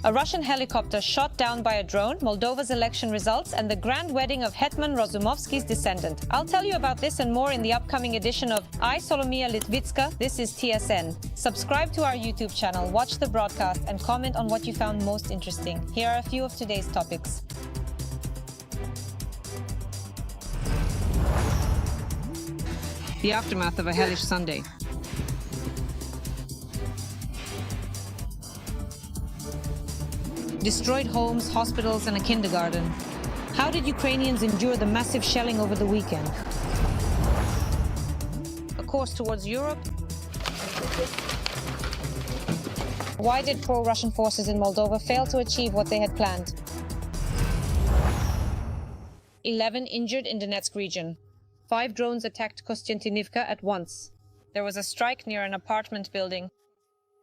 A Russian helicopter shot down by a drone, Moldova's election results, and the grand wedding of Hetman Rozumovsky's descendant. I'll tell you about this and more in the upcoming edition of I, Solomia Litvitska. This is TSN. Subscribe to our YouTube channel, watch the broadcast, and comment on what you found most interesting. Here are a few of today's topics. The aftermath of a hellish Sunday. Destroyed homes, hospitals, and a kindergarten. How did Ukrainians endure the massive shelling over the weekend? A course towards Europe. Why did pro-Russian forces in Moldova fail to achieve what they had planned? 11 injured in Donetsk region. 5 drones attacked Kostiantynivka at once. There was a strike near an apartment building.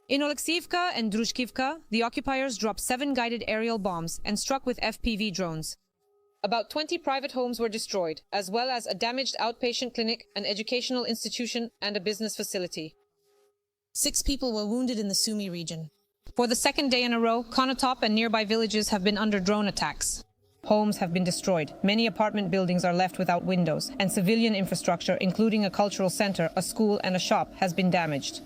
In Oleksiyivka and Druzhkivka, the occupiers dropped 7 guided aerial bombs and struck with FPV drones. About 20 private homes were destroyed, as well as a damaged outpatient clinic, an educational institution, and a business facility. 6 people were wounded in the Sumy region. For the second day in a row, Konotop and nearby villages have been under drone attacks. Homes have been destroyed, many apartment buildings are left without windows, and civilian infrastructure, including a cultural center, a school, and a shop, has been damaged.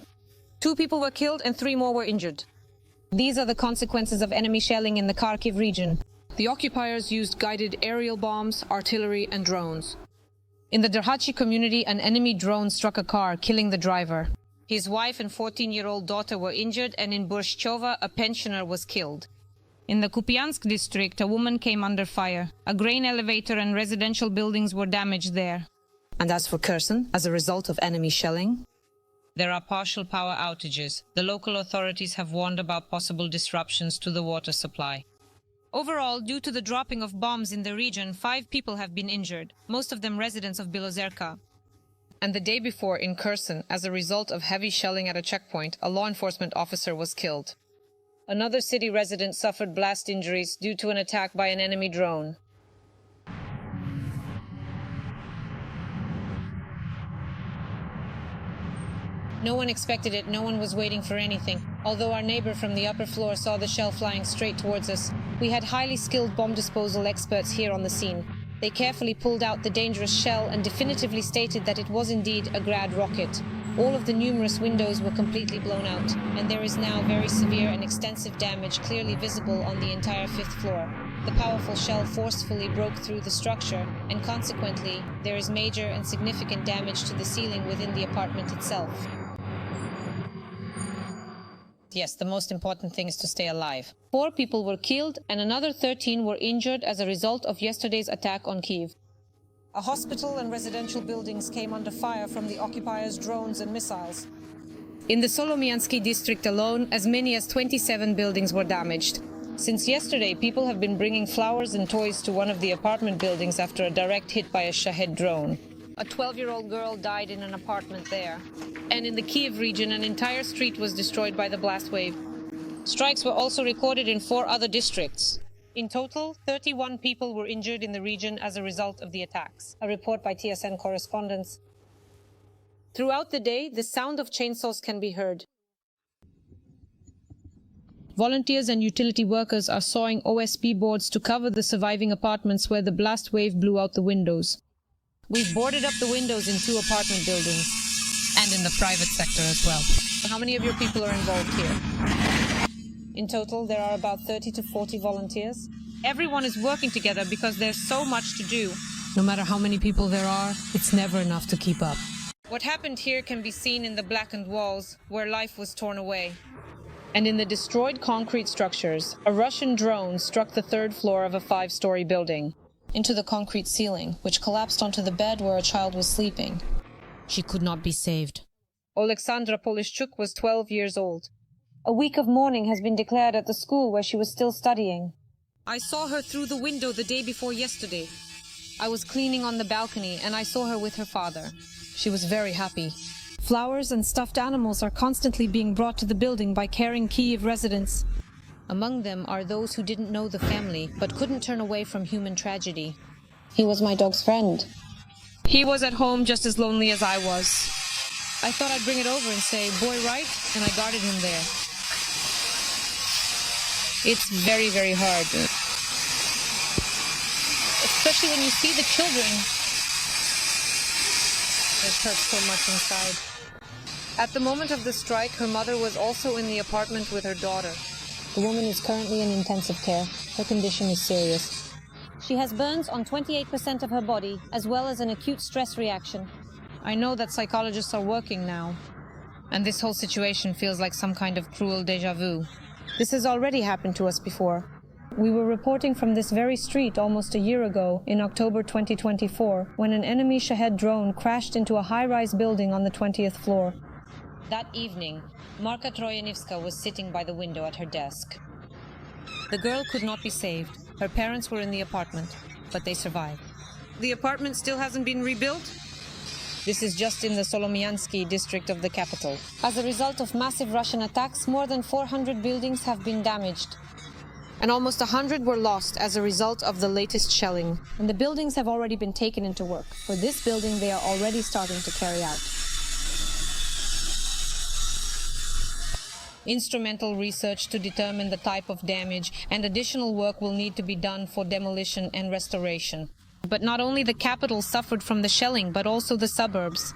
2 people were killed and 3 more were injured. These are the consequences of enemy shelling in the Kharkiv region. The occupiers used guided aerial bombs, artillery, and drones. In the Derhachi community, an enemy drone struck a car, killing the driver. His wife and 14-year-old daughter were injured, and in Borshchova, a pensioner was killed. In the Kupiansk district, a woman came under fire. A grain elevator and residential buildings were damaged there. And as for Kherson, as a result of enemy shelling, there are partial power outages. The local authorities have warned about possible disruptions to the water supply. Overall, due to the dropping of bombs in the region, 5 people have been injured, most of them residents of Bilozerka. And the day before in Kherson, as a result of heavy shelling at a checkpoint, a law enforcement officer was killed. Another city resident suffered blast injuries due to an attack by an enemy drone. No one expected it, no one was waiting for anything. Although our neighbor from the upper floor saw the shell flying straight towards us, we had highly skilled bomb disposal experts here on the scene. They carefully pulled out the dangerous shell and definitively stated that it was indeed a Grad rocket. All of the numerous windows were completely blown out, and there is now very severe and extensive damage clearly visible on the entire 5th floor. The powerful shell forcefully broke through the structure, and consequently, there is major and significant damage to the ceiling within the apartment itself. Yes, the most important thing is to stay alive. 4 people were killed and another 13 were injured as a result of yesterday's attack on Kyiv. A hospital and residential buildings came under fire from the occupiers' drones and missiles. In the Solomiansky district alone, as many as 27 buildings were damaged. Since yesterday, people have been bringing flowers and toys to one of the apartment buildings after a direct hit by a Shahed drone. A 12-year-old girl died in an apartment there. And in the Kyiv region, an entire street was destroyed by the blast wave. Strikes were also recorded in 4 other districts. In total, 31 people were injured in the region as a result of the attacks. A report by TSN correspondents. Throughout the day, the sound of chainsaws can be heard. Volunteers and utility workers are sawing OSB boards to cover the surviving apartments where the blast wave blew out the windows. We've boarded up the windows in 2 apartment buildings, and in the private sector as well. How many of your people are involved here? In total, there are about 30 to 40 volunteers. Everyone is working together because there's so much to do. No matter how many people there are, it's never enough to keep up. What happened here can be seen in the blackened walls, where life was torn away. And in the destroyed concrete structures, a Russian drone struck the 3rd floor of a 5-story building into the concrete ceiling, which collapsed onto the bed where a child was sleeping. She could not be saved. Oleksandra Polishchuk was 12 years old. A week of mourning has been declared at the school where she was still studying. I saw her through the window the day before yesterday. I was cleaning on the balcony and I saw her with her father. She was very happy. Flowers and stuffed animals are constantly being brought to the building by caring Kyiv residents. Among them are those who didn't know the family, but couldn't turn away from human tragedy. He was my dog's friend. He was at home just as lonely as I was. I thought I'd bring it over and say, "Boy, right?" and I guarded him there. It's very, very hard. Especially when you see the children. It hurts so much inside. At the moment of the strike, her mother was also in the apartment with her daughter. The woman is currently in intensive care. Her condition is serious. She has burns on 28% of her body, as well as an acute stress reaction. I know that psychologists are working now, and this whole situation feels like some kind of cruel déjà vu. This has already happened to us before. We were reporting from this very street almost a year ago, in October 2024, when an enemy Shahed drone crashed into a high-rise building on the 20th floor. That evening, Marka Trojanivska was sitting by the window at her desk. The girl could not be saved. Her parents were in the apartment, but they survived. The apartment still hasn't been rebuilt? This is just in the Solomyansky district of the capital. As a result of massive Russian attacks, more than 400 buildings have been damaged. And almost 100 were lost as a result of the latest shelling. And the buildings have already been taken into work. For this building, they are already starting to carry out instrumental research to determine the type of damage, and additional work will need to be done for demolition and restoration. But not only the capital suffered from the shelling, but also the suburbs.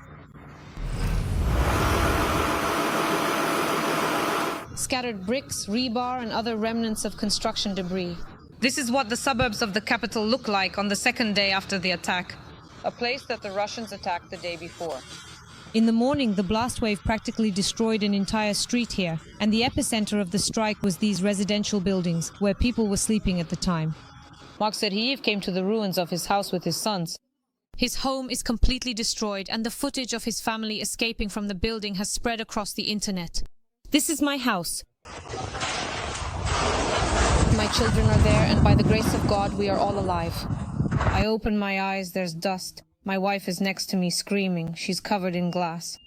Scattered bricks, rebar, and other remnants of construction debris. This is what the suburbs of the capital look like on the second day after the attack. A place that the Russians attacked the day before. In the morning, the blast wave practically destroyed an entire street here, and the epicenter of the strike was these residential buildings, where people were sleeping at the time. Maksym came to the ruins of his house with his sons. His home is completely destroyed, and the footage of his family escaping from the building has spread across the internet. This is my house. My children are there, and by the grace of God, we are all alive. I open my eyes, there's dust. My wife is next to me screaming. She's covered in glass.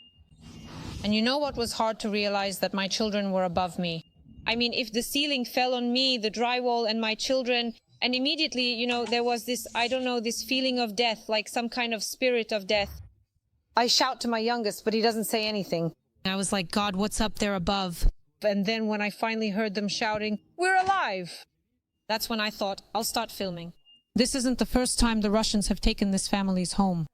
And you know what was hard to realize? That my children were above me. I mean, if the ceiling fell on me, the drywall, and my children, and immediately, you know, there was this, I don't know, this feeling of death, like some kind of spirit of death. I shout to my youngest, but he doesn't say anything. I was like, God, what's up there above? And then when I finally heard them shouting, we're alive! That's when I thought, I'll start filming. This isn't the first time the Russians have taken this family's home.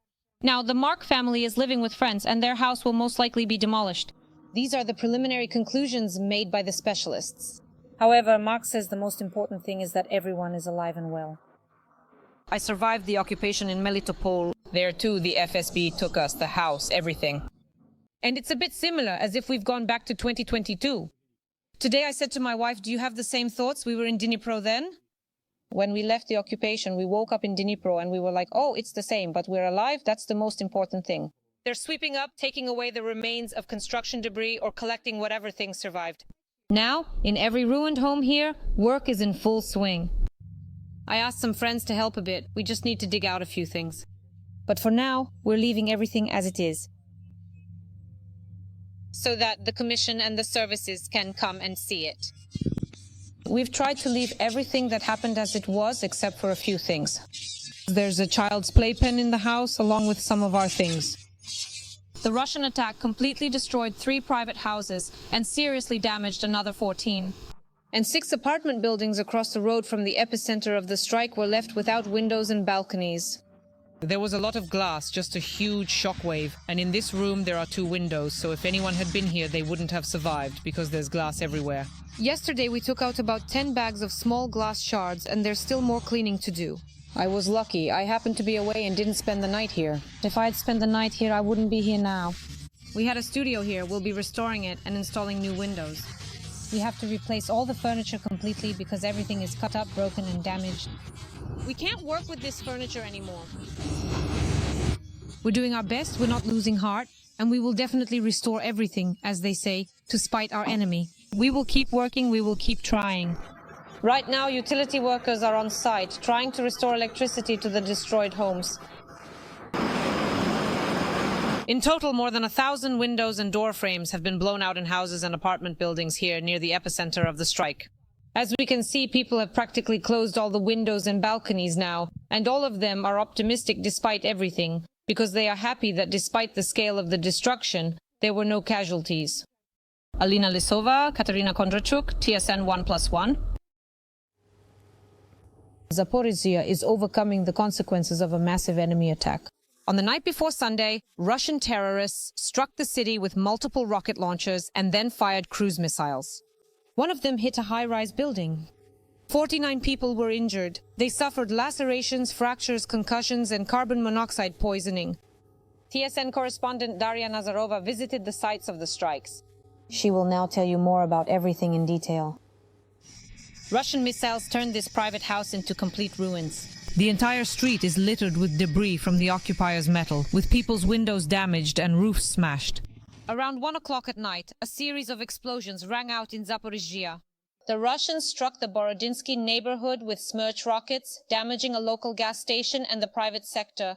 Now, the Mark family is living with friends, and their house will most likely be demolished. These are the preliminary conclusions made by the specialists. However, Mark says the most important thing is that everyone is alive and well. I survived the occupation in Melitopol. There too, the FSB took us, the house, everything. And it's a bit similar, as if we've gone back to 2022. Today I said to my wife, do you have the same thoughts? We were in Dnipro then. When we left the occupation, we woke up in Dnipro and we were like, oh, it's the same, but we're alive. That's the most important thing. They're sweeping up, taking away the remains of construction debris or collecting whatever things survived. Now, in every ruined home here, work is in full swing. I asked some friends to help a bit. We just need to dig out a few things. But for now, we're leaving everything as it is, so that the Commission and the services can come and see it. We've tried to leave everything that happened as it was, except for a few things. There's a child's playpen in the house, along with some of our things. The Russian attack completely destroyed 3 private houses and seriously damaged another 14. And 6 apartment buildings across the road from the epicenter of the strike were left without windows and balconies. There was a lot of glass, just a huge shockwave, and in this room there are 2 windows, so if anyone had been here they wouldn't have survived, because there's glass everywhere. Yesterday we took out about 10 bags of small glass shards, and there's still more cleaning to do. I was lucky. I happened to be away and didn't spend the night here. If I had spent the night here, I wouldn't be here now. We had a studio here. We'll be restoring it and installing new windows. We have to replace all the furniture completely because everything is cut up, broken, and damaged. We can't work with this furniture anymore. We're doing our best, we're not losing heart, and we will definitely restore everything, as they say, to spite our enemy. We will keep working, we will keep trying. Right now, utility workers are on site, trying to restore electricity to the destroyed homes. In total, more than 1,000 windows and door frames have been blown out in houses and apartment buildings here near the epicenter of the strike. As we can see, people have practically closed all the windows and balconies now, and all of them are optimistic despite everything, because they are happy that despite the scale of the destruction, there were no casualties. Alina Lisova, Katarina Kondrachuk, TSN 1+1. Zaporizhzhia is overcoming the consequences of a massive enemy attack. On the night before Sunday, Russian terrorists struck the city with multiple rocket launchers and then fired cruise missiles. One of them hit a high-rise building. 49 people were injured. They suffered lacerations, fractures, concussions, and carbon monoxide poisoning. TSN correspondent Daria Nazarova visited the sites of the strikes. She will now tell you more about everything in detail. Russian missiles turned this private house into complete ruins. The entire street is littered with debris from the occupier's metal, with people's windows damaged and roofs smashed. Around 1 o'clock at night, a series of explosions rang out in Zaporizhzhia. The Russians struck the Borodinsky neighborhood with Smerch rockets, damaging a local gas station and the private sector.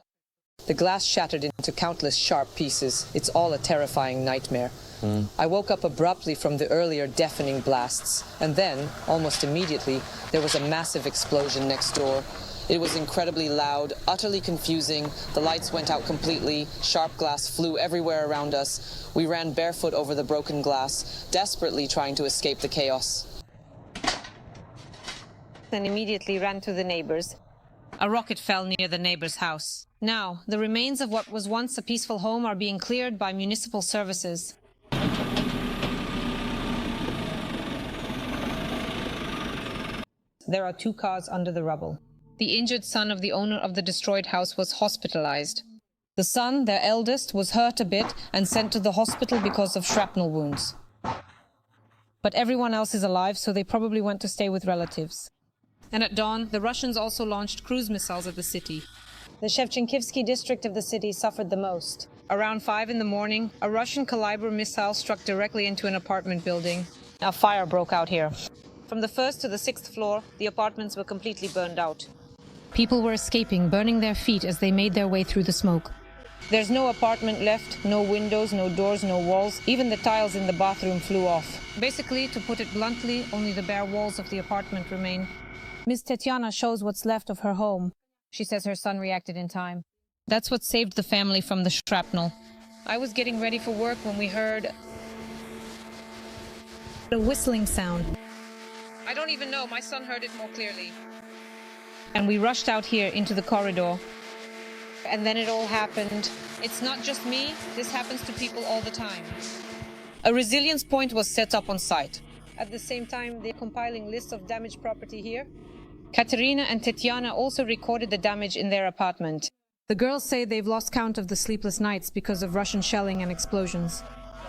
The glass shattered into countless sharp pieces. It's all a terrifying nightmare. I woke up abruptly from the earlier deafening blasts, and then, almost immediately, there was a massive explosion next door. It was incredibly loud, utterly confusing. The lights went out completely. Sharp glass flew everywhere around us. We ran barefoot over the broken glass, desperately trying to escape the chaos. And immediately ran to the neighbors. A rocket fell near the neighbor's house. Now, the remains of what was once a peaceful home are being cleared by municipal services. There are 2 cars under the rubble. The injured son of the owner of the destroyed house was hospitalized. The son, their eldest, was hurt a bit and sent to the hospital because of shrapnel wounds. But everyone else is alive, so they probably went to stay with relatives. And at dawn, the Russians also launched cruise missiles at the city. The Shevchenkivsky district of the city suffered the most. Around 5 in the morning, a Russian caliber missile struck directly into an apartment building. A fire broke out here. From the 1st to the 6th floor, the apartments were completely burned out. People were escaping, burning their feet as they made their way through the smoke. There's no apartment left, no windows, no doors, no walls. Even the tiles in the bathroom flew off. Basically, to put it bluntly, only the bare walls of the apartment remain. Miss Tetiana shows what's left of her home. She says her son reacted in time. That's what saved the family from the shrapnel. I was getting ready for work when we heard a whistling sound. I don't even know, my son heard it more clearly. And we rushed out here into the corridor. And then it all happened. It's not just me, this happens to people all the time. A resilience point was set up on site. At the same time, they're compiling lists of damaged property here. Katerina and Tetiana also recorded the damage in their apartment. The girls say they've lost count of the sleepless nights because of Russian shelling and explosions.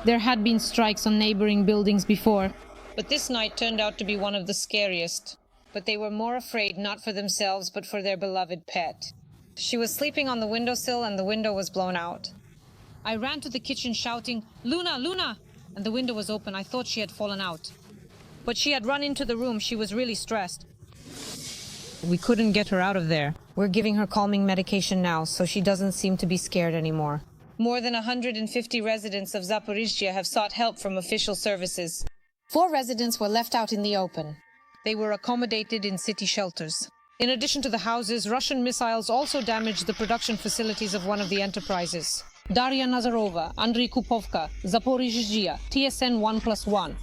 There had been strikes on neighboring buildings before, but this night turned out to be one of the scariest. But they were more afraid not for themselves, but for their beloved pet. She was sleeping on the windowsill and the window was blown out. I ran to the kitchen shouting, "Luna, Luna!" And the window was open. I thought she had fallen out. But she had run into the room. She was really stressed. We couldn't get her out of there. We're giving her calming medication now, so she doesn't seem to be scared anymore. More than 150 residents of Zaporizhzhia have sought help from official services. 4 residents were left out in the open. They were accommodated in city shelters. In addition to the houses, Russian missiles also damaged the production facilities of one of the enterprises. Daria Nazarova, Andriy Kupovka, Zaporizhzhia, TSN 1+1.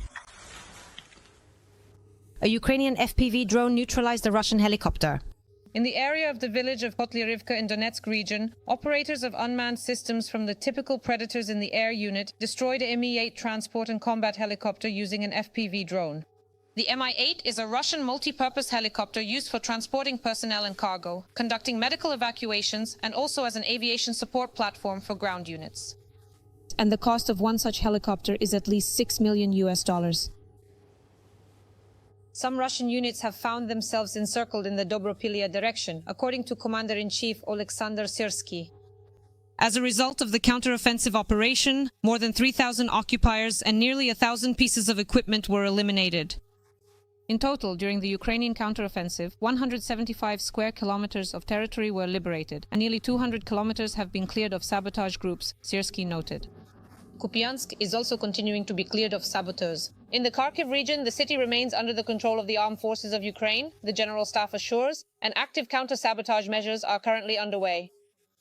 A Ukrainian FPV drone neutralized a Russian helicopter. In the area of the village of Kotlярivka in Donetsk region, operators of unmanned systems from the typical predators in the air unit destroyed a Mi-8 transport and combat helicopter using an FPV drone. The Mi-8 is a Russian multi-purpose helicopter used for transporting personnel and cargo, conducting medical evacuations, and also as an aviation support platform for ground units. And the cost of one such helicopter is at least $6 million. Some Russian units have found themselves encircled in the Dobropillia direction, according to Commander-in-Chief Oleksandr Syrskyi. As a result of the counteroffensive operation, more than 3,000 occupiers and nearly 1,000 pieces of equipment were eliminated. In total, during the Ukrainian counteroffensive, 175 square kilometers of territory were liberated, and nearly 200 kilometers have been cleared of sabotage groups, Syrskyi noted. Kupiansk is also continuing to be cleared of saboteurs. In the Kharkiv region, the city remains under the control of the armed forces of Ukraine, the General Staff assures, and active counter-sabotage measures are currently underway.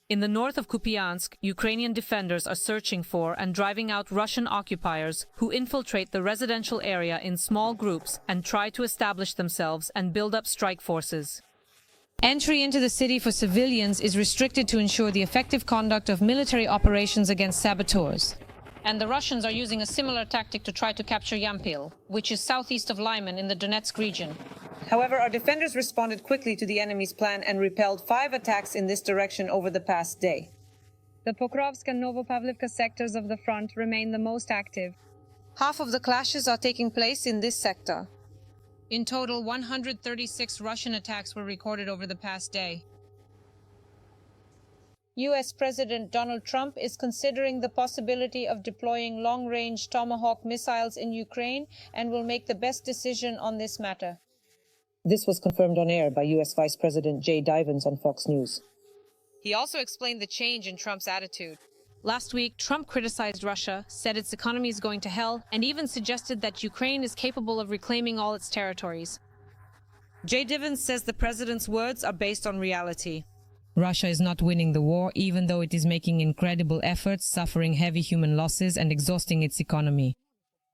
In the north of Kupiansk, Ukrainian defenders are searching for and driving out Russian occupiers who infiltrate the residential area in small groups and try to establish themselves and build up strike forces. Entry into the city for civilians is restricted to ensure the effective conduct of military operations against saboteurs. And the Russians are using a similar tactic to try to capture Yampil, which is southeast of Lyman in the Donetsk region. However, our defenders responded quickly to the enemy's plan and repelled 5 attacks in this direction over the past day. The Pokrovsk and Novopavlivka sectors of the front remain the most active. Half of the clashes are taking place in this sector. In total, 136 Russian attacks were recorded over the past day. US President Donald Trump is considering the possibility of deploying long-range Tomahawk missiles in Ukraine and will make the best decision on this matter. This was confirmed on air by US Vice President Jay Divens on Fox News. He also explained the change in Trump's attitude. Last week, Trump criticized Russia, said its economy is going to hell, and even suggested that Ukraine is capable of reclaiming all its territories. Jay Divens says the president's words are based on reality. Russia is not winning the war, even though it is making incredible efforts, suffering heavy human losses, and exhausting its economy.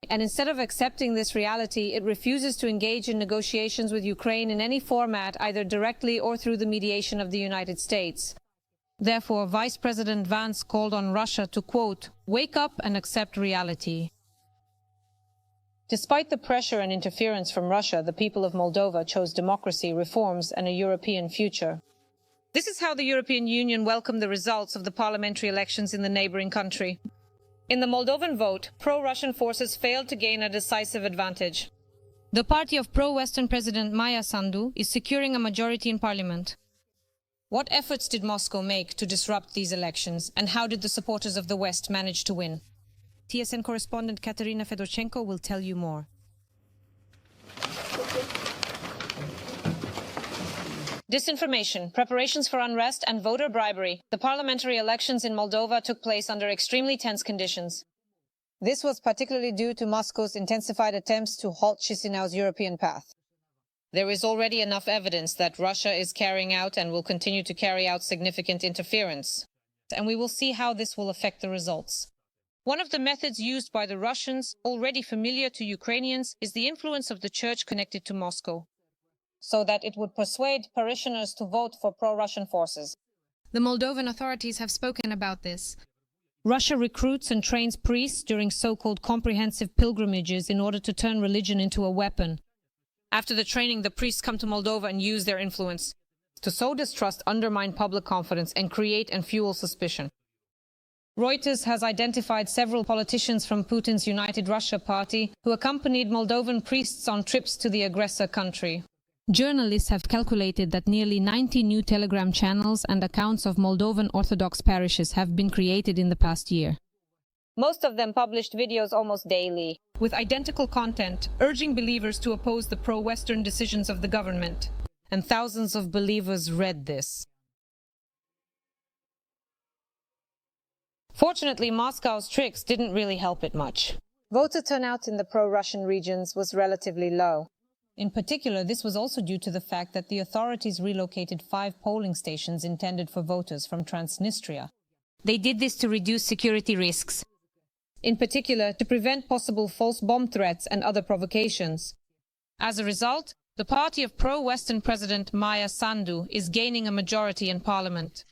And instead of accepting this reality, it refuses to engage in negotiations with Ukraine in any format, either directly or through the mediation of the United States. Therefore, Vice President Vance called on Russia to, quote, "wake up and accept reality." Despite the pressure and interference from Russia, the people of Moldova chose democracy, reforms, and a European future. This is how the European Union welcomed the results of the parliamentary elections in the neighboring country. In the Moldovan vote, pro-Russian forces failed to gain a decisive advantage. The party of pro-Western President Maia Sandu is securing a majority in parliament. What efforts did Moscow make to disrupt these elections, and how did the supporters of the West manage to win? TSN correspondent Katerina Fedorchenko will tell you more. Disinformation, preparations for unrest, and voter bribery. The parliamentary elections in Moldova took place under extremely tense conditions. This was particularly due to Moscow's intensified attempts to halt Chisinau's European path. There is already enough evidence that Russia is carrying out and will continue to carry out significant interference, and we will see how this will affect the results. One of the methods used by the Russians, already familiar to Ukrainians, is the influence of the church connected to Moscow, so that it would persuade parishioners to vote for pro-Russian forces. The Moldovan authorities have spoken about this. Russia recruits and trains priests during so-called comprehensive pilgrimages in order to turn religion into a weapon. After the training, the priests come to Moldova and use their influence to sow distrust, undermine public confidence, and create and fuel suspicion. Reuters has identified several politicians from Putin's United Russia party who accompanied Moldovan priests on trips to the aggressor country. Journalists have calculated that nearly 90 new Telegram channels and accounts of Moldovan Orthodox parishes have been created in the past year. Most of them published videos almost daily, with identical content, urging believers to oppose the pro-Western decisions of the government. And thousands of believers read this. Fortunately, Moscow's tricks didn't really help it much. Voter turnout in the pro-Russian regions was relatively low. In particular, this was also due to the fact that the authorities relocated 5 polling stations intended for voters from Transnistria. They did this to reduce security risks, in particular to prevent possible false bomb threats and other provocations. As a result, the party of pro-Western President Maia Sandu is gaining a majority in parliament.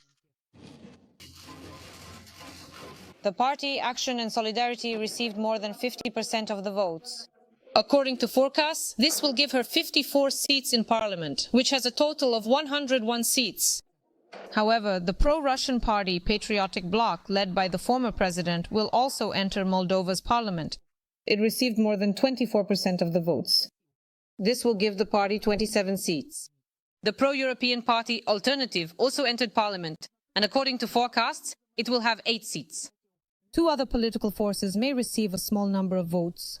The party Action and Solidarity received more than 50% of the votes. According to forecasts, this will give her 54 seats in parliament, which has a total of 101 seats. However, the pro-Russian party Patriotic Bloc, led by the former president, will also enter Moldova's parliament. It received more than 24% of the votes. This will give the party 27 seats. The pro-European party Alternative also entered parliament, and according to forecasts, it will have 8 seats. 2 other political forces may receive a small number of votes.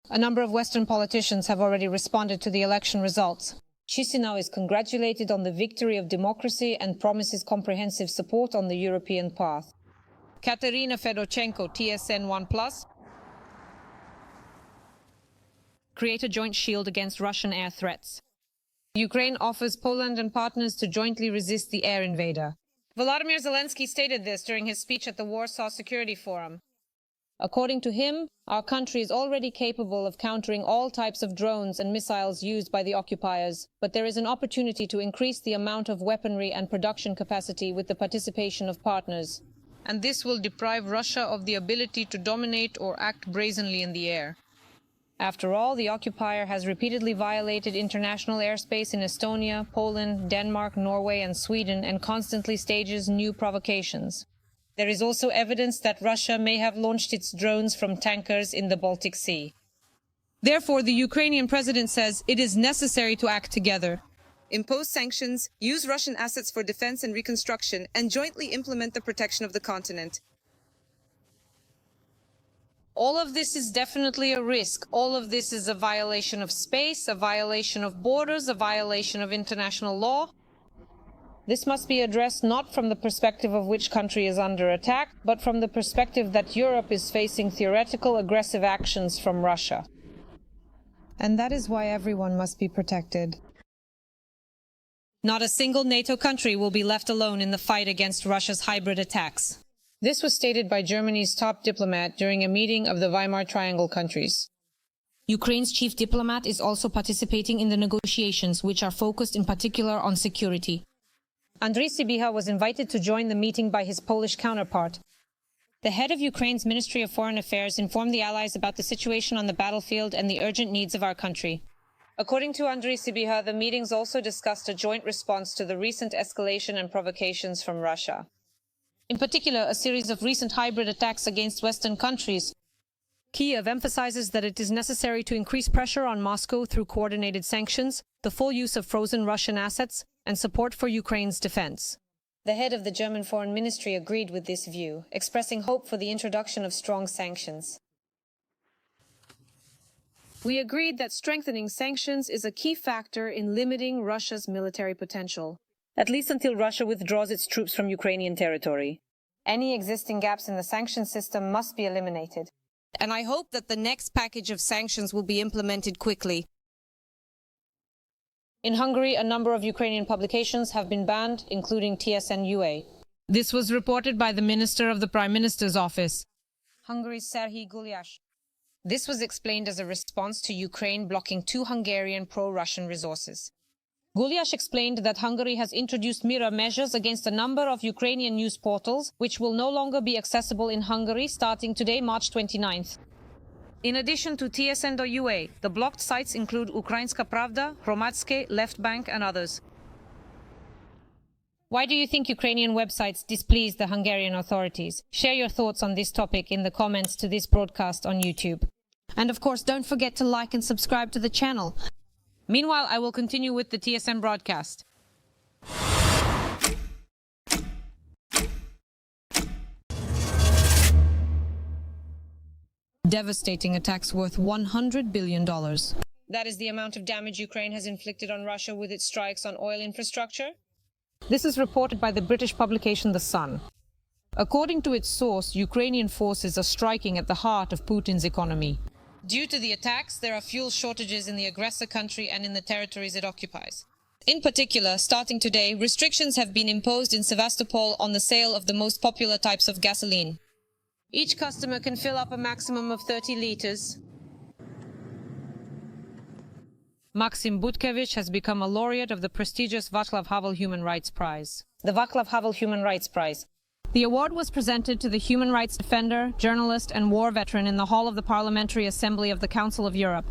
A number of Western politicians have already responded to the election results. Chisinau is congratulated on the victory of democracy and promises comprehensive support on the European path. Katerina Fedorchenko, TSN.UA. Create a joint shield against Russian air threats. Ukraine offers Poland and partners to jointly resist the air invader. Volodymyr Zelensky stated this during his speech at the Warsaw Security Forum. According to him, our country is already capable of countering all types of drones and missiles used by the occupiers, but there is an opportunity to increase the amount of weaponry and production capacity with the participation of partners. And this will deprive Russia of the ability to dominate or act brazenly in the air. After all, the occupier has repeatedly violated international airspace in Estonia, Poland, Denmark, Norway, and Sweden, and constantly stages new provocations. There is also evidence that Russia may have launched its drones from tankers in the Baltic Sea. Therefore, the Ukrainian president says it is necessary to act together. Impose sanctions, use Russian assets for defense and reconstruction, and jointly implement the protection of the continent. All of this is definitely a risk. All of this is a violation of space, a violation of borders, a violation of international law. This must be addressed not from the perspective of which country is under attack, but from the perspective that Europe is facing theoretical aggressive actions from Russia. And that is why everyone must be protected. Not a single NATO country will be left alone in the fight against Russia's hybrid attacks. This was stated by Germany's top diplomat during a meeting of the Weimar Triangle countries. Ukraine's chief diplomat is also participating in the negotiations, which are focused in particular on security. Andriy Sybiha was invited to join the meeting by his Polish counterpart. The head of Ukraine's Ministry of Foreign Affairs informed the allies about the situation on the battlefield and the urgent needs of our country. According to Andriy Sybiha, the meetings also discussed a joint response to the recent escalation and provocations from Russia. In particular, a series of recent hybrid attacks against Western countries. Kyiv emphasizes that it is necessary to increase pressure on Moscow through coordinated sanctions, the full use of frozen Russian assets, and support for Ukraine's defense. The head of the German Foreign Ministry agreed with this view, expressing hope for the introduction of strong sanctions. We agreed that strengthening sanctions is a key factor in limiting Russia's military potential, at least until Russia withdraws its troops from Ukrainian territory. Any existing gaps in the sanction system must be eliminated. And I hope that the next package of sanctions will be implemented quickly. In Hungary, a number of Ukrainian publications have been banned, including TSN.UA. This was reported by the Minister of the Prime Minister's Office, Hungary's Syrskyi Gulyás. This was explained as a response to Ukraine blocking 2 Hungarian pro-Russian resources. Gulyás explained that Hungary has introduced mirror measures against a number of Ukrainian news portals, which will no longer be accessible in Hungary starting today, March 29th. In addition to TSN.UA, the blocked sites include Ukrainska Pravda, Hromadske, Left Bank, and others. Why do you think Ukrainian websites displease the Hungarian authorities? Share your thoughts on this topic in the comments to this broadcast on YouTube. And of course, don't forget to like and subscribe to the channel. Meanwhile, I will continue with the TSN broadcast. Devastating attacks worth $100 billion. That is the amount of damage Ukraine has inflicted on Russia with its strikes on oil infrastructure? This is reported by the British publication The Sun. According to its source, Ukrainian forces are striking at the heart of Putin's economy. Due to the attacks, there are fuel shortages in the aggressor country and in the territories it occupies. In particular, starting today, restrictions have been imposed in Sevastopol on the sale of the most popular types of gasoline. Each customer can fill up a maximum of 30 liters. Maksym Butkevych has become a laureate of the prestigious Václav Havel Human Rights Prize. The Václav Havel Human Rights Prize. The award was presented to the human rights defender, journalist, and war veteran in the hall of the Parliamentary Assembly of the Council of Europe.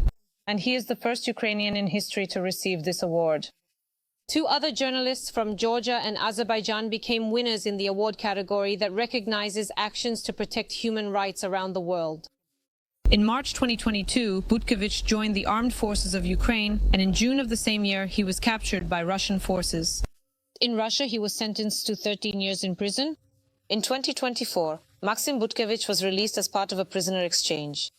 And he is the first Ukrainian in history to receive this award. 2 other journalists from Georgia and Azerbaijan became winners in the award category that recognizes actions to protect human rights around the world. In March 2022, Butkevych joined the armed forces of Ukraine, and in June of the same year, he was captured by Russian forces. In Russia, he was sentenced to 13 years in prison. In 2024, Maksym Butkevych was released as part of a prisoner exchange.